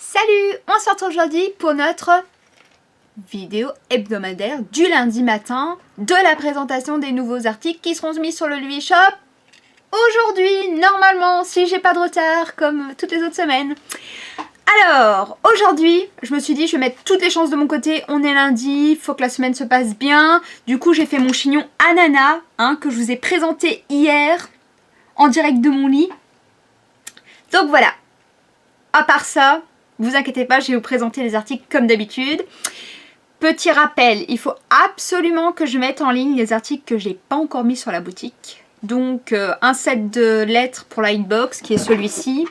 Salut, on se retrouve aujourd'hui pour notre vidéo hebdomadaire du lundi matin de la présentation des nouveaux articles qui seront mis sur le Lui Shop aujourd'hui, normalement, si j'ai pas de retard comme toutes les autres semaines. Alors, aujourd'hui, je me suis dit, je vais mettre toutes les chances de mon côté, on est lundi, il faut que la semaine se passe bien. Du coup, j'ai fait mon chignon ananas, que je vous ai présenté hier, en direct de mon lit. Donc voilà, à part ça, vous inquiétez pas, je vais vous présenter les articles comme d'habitude. Petit rappel, il faut absolument que je mette en ligne les articles que je n'ai pas encore mis sur la boutique. Donc un set de lettres pour la inbox qui est celui-ci.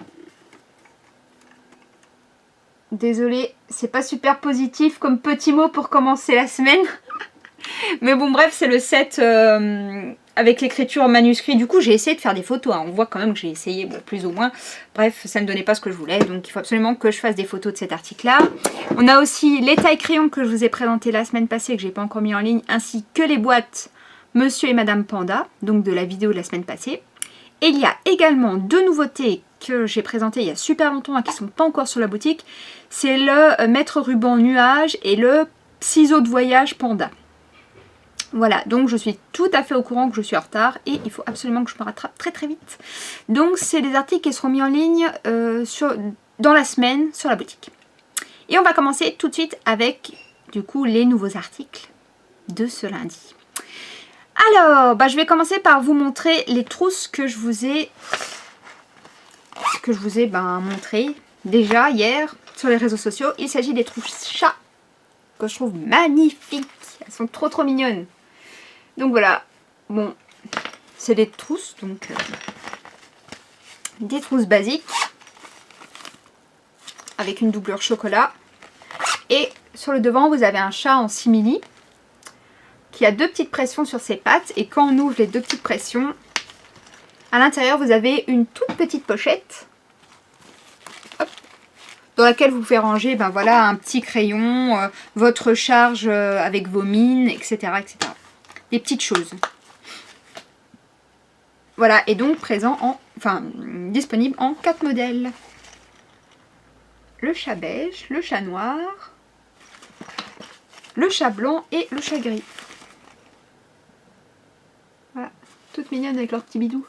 Désolée, c'est pas super positif comme petit mot pour commencer la semaine. Mais bon bref, c'est le set avec l'écriture en manuscrit. Du coup j'ai essayé de faire des photos, on voit quand même que j'ai essayé, bon, plus ou moins. Bref, ça ne donnait pas ce que je voulais, donc il faut absolument que je fasse des photos de cet article là. On a aussi les tailles crayons que je vous ai présentées la semaine passée, que j'ai pas encore mis en ligne, ainsi que les boîtes Monsieur et Madame Panda, donc de la vidéo de la semaine passée. Et il y a également deux nouveautés que j'ai présentées il y a super longtemps et qui ne sont pas encore sur la boutique. C'est le mètre ruban nuage et le ciseau de voyage Panda. Voilà, donc je suis tout à fait au courant que je suis en retard et il faut absolument que je me rattrape très très vite. Donc c'est des articles qui seront mis en ligne dans la semaine sur la boutique. Et on va commencer tout de suite avec du coup les nouveaux articles de ce lundi. Alors, je vais commencer par vous montrer les trousses que je vous ai montrées déjà hier sur les réseaux sociaux. Il s'agit des trousses chats que je trouve magnifiques. Elles sont trop mignonnes. Donc voilà, bon, c'est des trousses, donc des trousses basiques avec une doublure chocolat. Et sur le devant, vous avez un chat en simili qui a deux petites pressions sur ses pattes. Et quand on ouvre les deux petites pressions, à l'intérieur, vous avez une toute petite pochette. Hop, dans laquelle vous pouvez ranger voilà, un petit crayon, votre charge avec vos mines, etc., etc. Des petites choses. Voilà, et donc disponible en 4 modèles. Le chat beige, le chat noir, le chat blanc et le chat gris. Voilà, toutes mignonnes avec leurs petits bidous.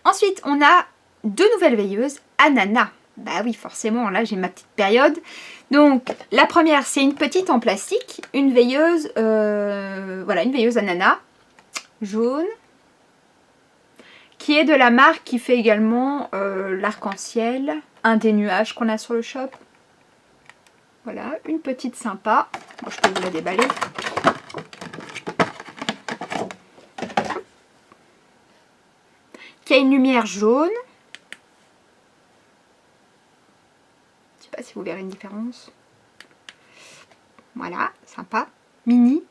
Ensuite, on a deux nouvelles veilleuses ananas. Bah oui, forcément, là j'ai ma petite période. Donc, la première, c'est une petite en plastique, une veilleuse, voilà, une veilleuse ananas, jaune, qui est de la marque qui fait également l'arc-en-ciel, un des nuages qu'on a sur le shop. Voilà, une petite sympa. Moi, je peux vous la déballer. Qui a une lumière jaune. Je ne sais pas si vous verrez une différence. Voilà, sympa, mini.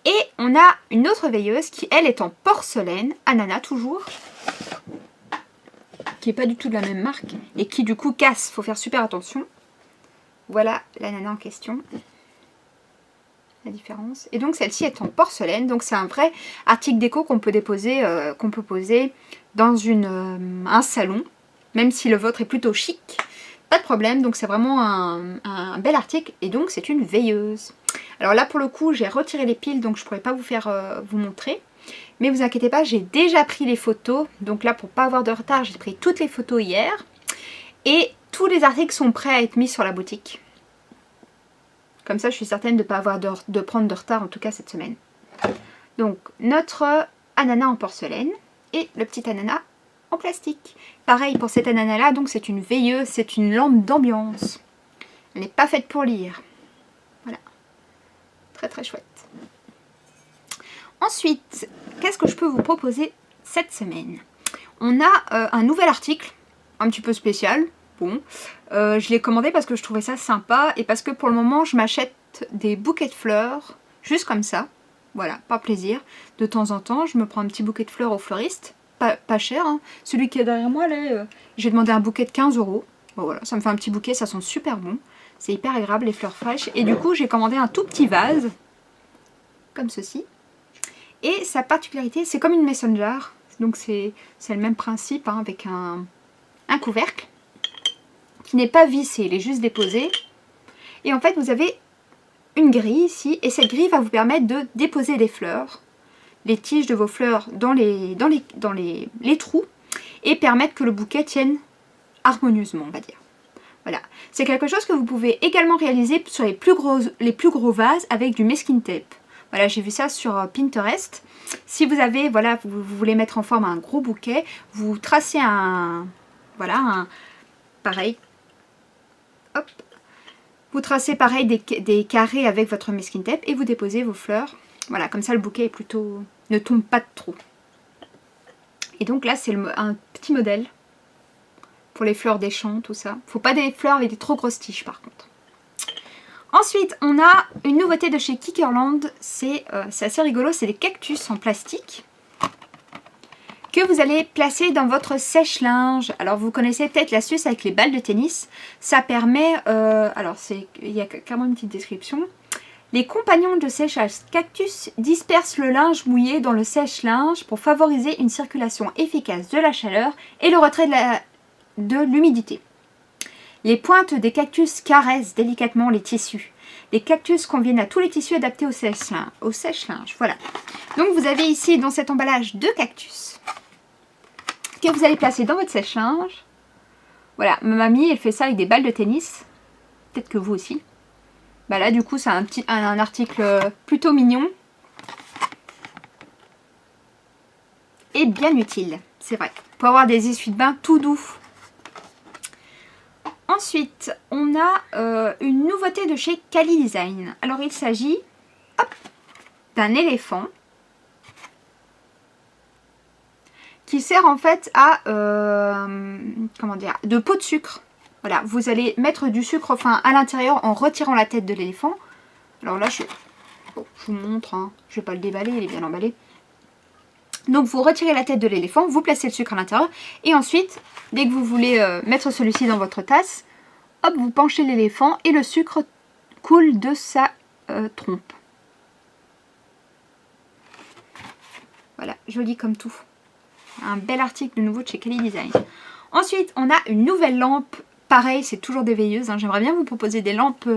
Et on a une autre veilleuse qui, elle, est en porcelaine, ananas toujours, qui n'est pas du tout de la même marque et qui, du coup, casse. Il faut faire super attention. Voilà l'ananas en question. La différence. Et donc, celle-ci est en porcelaine. Donc, c'est un vrai article déco qu'on peut déposer, qu'on peut poser dans un salon, même si le vôtre est plutôt chic. Pas de problème, donc c'est vraiment un bel article et donc c'est une veilleuse. Alors là pour le coup j'ai retiré les piles donc je ne pourrais pas vous montrer. Mais vous inquiétez pas, j'ai déjà pris les photos. Donc là pour pas avoir de retard, j'ai pris toutes les photos hier. Et tous les articles sont prêts à être mis sur la boutique. Comme ça je suis certaine de ne pas avoir de prendre de retard en tout cas cette semaine. Donc notre ananas en porcelaine et le petit ananas en plastique. Pareil pour cette ananas là, donc c'est une veilleuse, c'est une lampe d'ambiance. Elle n'est pas faite pour lire. Voilà. Très très chouette. Ensuite, qu'est-ce que je peux vous proposer cette semaine? On a un nouvel article, un petit peu spécial. Bon, je l'ai commandé parce que je trouvais ça sympa et parce que pour le moment je m'achète des bouquets de fleurs, juste comme ça. Voilà, par plaisir. De temps en temps, je me prends un petit bouquet de fleurs au fleuriste. Pas cher, hein. Celui qui est derrière moi là, j'ai demandé un bouquet de 15 €. Bon voilà, ça me fait un petit bouquet, ça sent super bon. C'est hyper agréable les fleurs fraîches. Et du coup j'ai commandé un tout petit vase, comme ceci. Et sa particularité, c'est comme une mason jar. Donc c'est le même principe, avec un couvercle. qui n'est pas vissé, il est juste déposé. Et en fait, vous avez une grille ici, et cette grille va vous permettre de déposer les fleurs, les tiges de vos fleurs dans les trous, et permettre que le bouquet tienne harmonieusement, on va dire. Voilà, c'est quelque chose que vous pouvez également réaliser sur les plus gros vases avec du masking tape. Voilà, j'ai vu ça sur Pinterest. Si vous avez, voilà, vous voulez mettre en forme un gros bouquet, vous tracez pareil, hop, vous tracez pareil des carrés avec votre masking tape et vous déposez vos fleurs. Voilà, comme ça le bouquet est plutôt, ne tombe pas de trop. Et donc là, c'est un petit modèle pour les fleurs des champs, tout ça. Faut pas des fleurs avec des trop grosses tiges par contre. Ensuite, on a une nouveauté de chez Kickerland, c'est assez rigolo, c'est des cactus en plastique que vous allez placer dans votre sèche-linge. Alors vous connaissez peut-être l'astuce avec les balles de tennis, ça permet, alors il y a carrément une petite description. Les compagnons de séchage cactus dispersent le linge mouillé dans le sèche-linge pour favoriser une circulation efficace de la chaleur et le retrait de l'humidité. Les pointes des cactus caressent délicatement les tissus. Les cactus conviennent à tous les tissus adaptés au sèche-linge. Voilà. Donc vous avez ici dans cet emballage 2 cactus que vous allez placer dans votre sèche-linge. Voilà, ma mamie elle fait ça avec des balles de tennis. Peut-être que vous aussi. Bah là du coup c'est un article plutôt mignon. Et bien utile, c'est vrai. Pour avoir des essuie-de-bain tout doux. Ensuite, on a une nouveauté de chez Cali Design. Alors, il s'agit d'un éléphant qui sert en fait à, comment dire, de pot de sucre. Voilà, vous allez mettre du sucre fin à l'intérieur en retirant la tête de l'éléphant. Alors là, je vous montre, hein. Je ne vais pas le déballer, il est bien emballé. Donc, vous retirez la tête de l'éléphant, vous placez le sucre à l'intérieur et ensuite, dès que vous voulez mettre celui-ci dans votre tasse, hop, vous penchez l'éléphant et le sucre coule de sa trompe. Voilà, joli comme tout. Un bel article de nouveau de chez Cali Design. Ensuite, on a une nouvelle lampe. Pareil, c'est toujours des veilleuses. Hein. J'aimerais bien vous proposer des lampes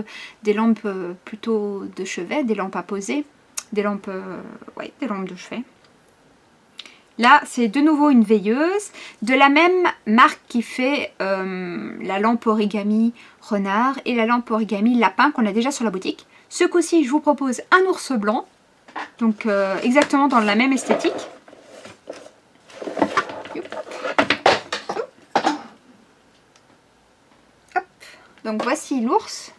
plutôt de chevet, des lampes à poser, des lampes de chevet. Là, c'est de nouveau une veilleuse de la même marque qui fait la lampe origami renard et la lampe origami lapin qu'on a déjà sur la boutique. Ce coup-ci, je vous propose un ours blanc, donc exactement dans la même esthétique. Hop. Donc voici l'ours.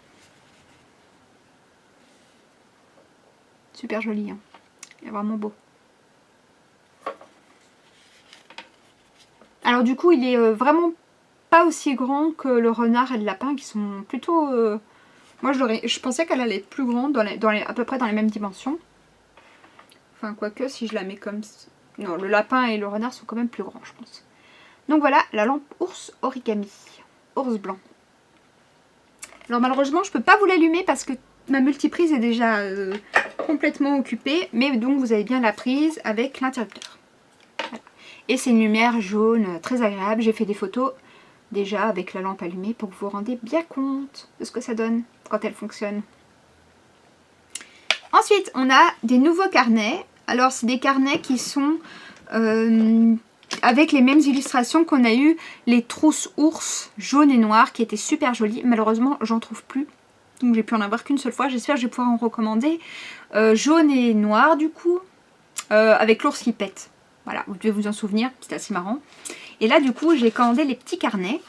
Super joli, hein. Il est vraiment beau. Alors du coup, il est vraiment pas aussi grand que le renard et le lapin qui sont plutôt... Moi, je pensais qu'elle allait être plus grande, à peu près dans les mêmes dimensions. Enfin, quoique, si je la mets comme... Non, le lapin et le renard sont quand même plus grands, je pense. Donc voilà, la lampe ours origami. Ours blanc. Alors malheureusement, je peux pas vous l'allumer parce que ma multiprise est déjà complètement occupée. Mais donc, vous avez bien la prise avec l'interrupteur. Et c'est une lumière jaune très agréable. J'ai fait des photos déjà avec la lampe allumée pour que vous vous rendiez bien compte de ce que ça donne quand elle fonctionne. Ensuite, on a des nouveaux carnets. Alors, c'est des carnets qui sont avec les mêmes illustrations qu'on a eu les trousses ours jaunes et noires qui étaient super jolies. Malheureusement, j'en trouve plus. Donc, j'ai pu en avoir qu'une seule fois. J'espère que je vais pouvoir en recommander. Jaune et noir, du coup, avec l'ours qui pète. Voilà, vous devez vous en souvenir, c'est assez marrant. Et là, du coup, j'ai commandé les petits carnets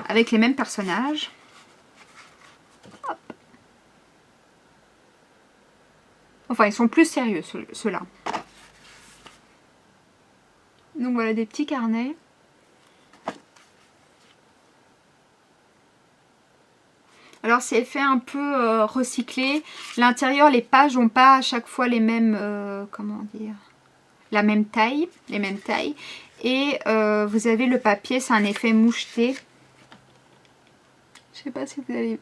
avec les mêmes personnages. Hop. Enfin, ils sont plus sérieux, ceux-là. Donc voilà, des petits carnets. Alors, c'est fait un peu recyclé. L'intérieur, les pages n'ont pas à chaque fois les mêmes... comment dire ? La même taille, les mêmes tailles. Et vous avez le papier, c'est un effet moucheté. Je sais pas si vous avez...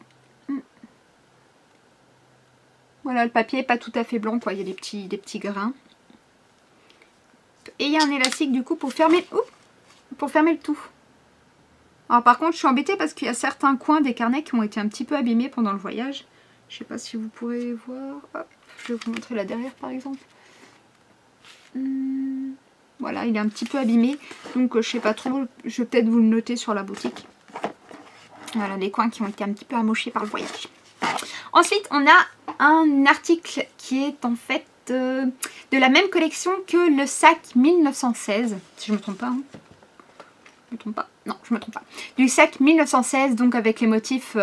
Voilà, le papier n'est pas tout à fait blanc, quoi. Il y a des petits grains. Et il y a un élastique, du coup, pour fermer le tout. Alors par contre, je suis embêtée parce qu'il y a certains coins des carnets qui ont été un petit peu abîmés pendant le voyage. Je sais pas si vous pourrez voir. Hop, je vais vous montrer là derrière par exemple. Voilà, il est un petit peu abîmé. Donc je sais pas trop, je vais peut-être vous le noter sur la boutique. Voilà, les coins qui ont été un petit peu amochés par le voyage. Ensuite, on a un article qui est en fait de la même collection que le sac 1916. Si je me trompe pas. Hein. Je me trompe pas? Non, je me trompe pas. Du sac 1916, donc avec les motifs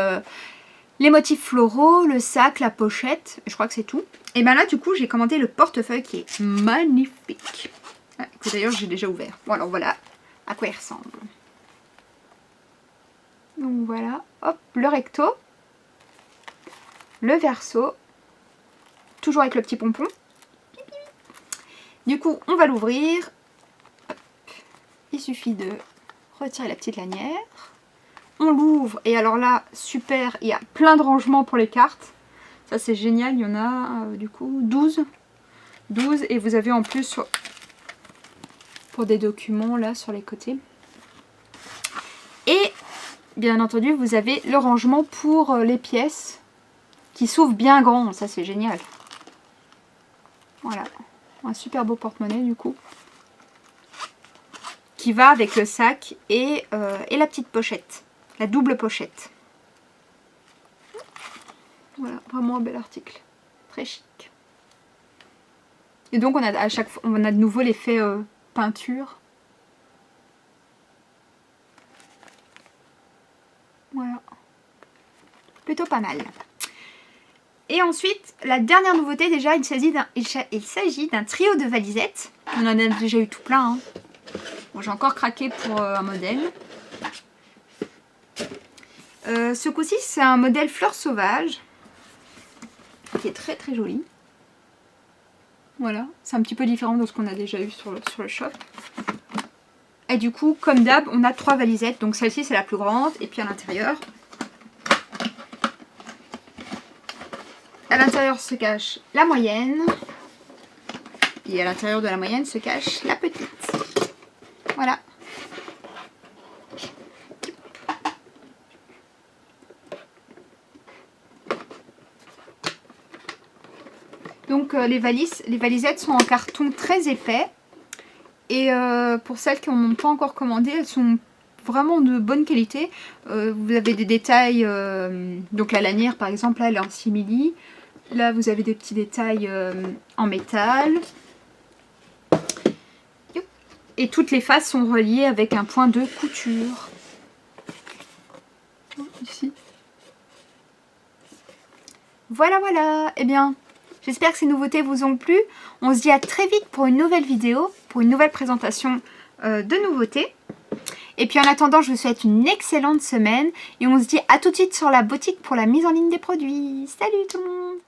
floraux, le sac, la pochette. Je crois que c'est tout. Et bien là, du coup, j'ai commandé le portefeuille qui est magnifique. Ouais, que d'ailleurs, j'ai déjà ouvert. Bon, alors voilà à quoi il ressemble. Donc voilà, hop, le recto, le verso, toujours avec le petit pompon. Du coup, on va l'ouvrir. Il suffit de retirer la petite lanière. On l'ouvre et alors là, super, il y a plein de rangements pour les cartes. Ça c'est génial, il y en a du coup 12. 12 et vous avez en plus pour des documents là sur les côtés. Et bien entendu, vous avez le rangement pour les pièces qui s'ouvre bien grand. Ça c'est génial. Voilà, un super beau porte-monnaie du coup. Qui va avec le sac et la petite pochette. La double pochette. Voilà, vraiment un bel article. Très chic. Et donc on a à chaque fois, on a de nouveau l'effet peinture. Voilà. Plutôt pas mal. Et ensuite, la dernière nouveauté déjà, il s'agit d'un trio de valisettes. On en a déjà eu tout plein. Hein. Bon, j'ai encore craqué pour un modèle. Ce coup-ci, c'est un modèle fleur sauvage. Qui est très très joli. Voilà, c'est un petit peu différent de ce qu'on a déjà eu sur le shop. Et du coup, comme d'hab, on a 3 valisettes. Donc celle-ci, c'est la plus grande. Et puis à l'intérieur... À l'intérieur se cache la moyenne. Et à l'intérieur de la moyenne se cache la petite. Voilà. Donc les valisettes sont en carton très épais. Et pour celles qui n'en ont pas encore commandé, elles sont vraiment de bonne qualité. Vous avez des détails, donc la lanière par exemple, là elle est en simili. Là vous avez des petits détails en métal. Et toutes les faces sont reliées avec un point de couture. Ici. Voilà, voilà. Eh bien, j'espère que ces nouveautés vous ont plu. On se dit à très vite pour une nouvelle vidéo, pour une nouvelle présentation de nouveautés. Et puis en attendant, je vous souhaite une excellente semaine. Et on se dit à tout de suite sur la boutique pour la mise en ligne des produits. Salut tout le monde!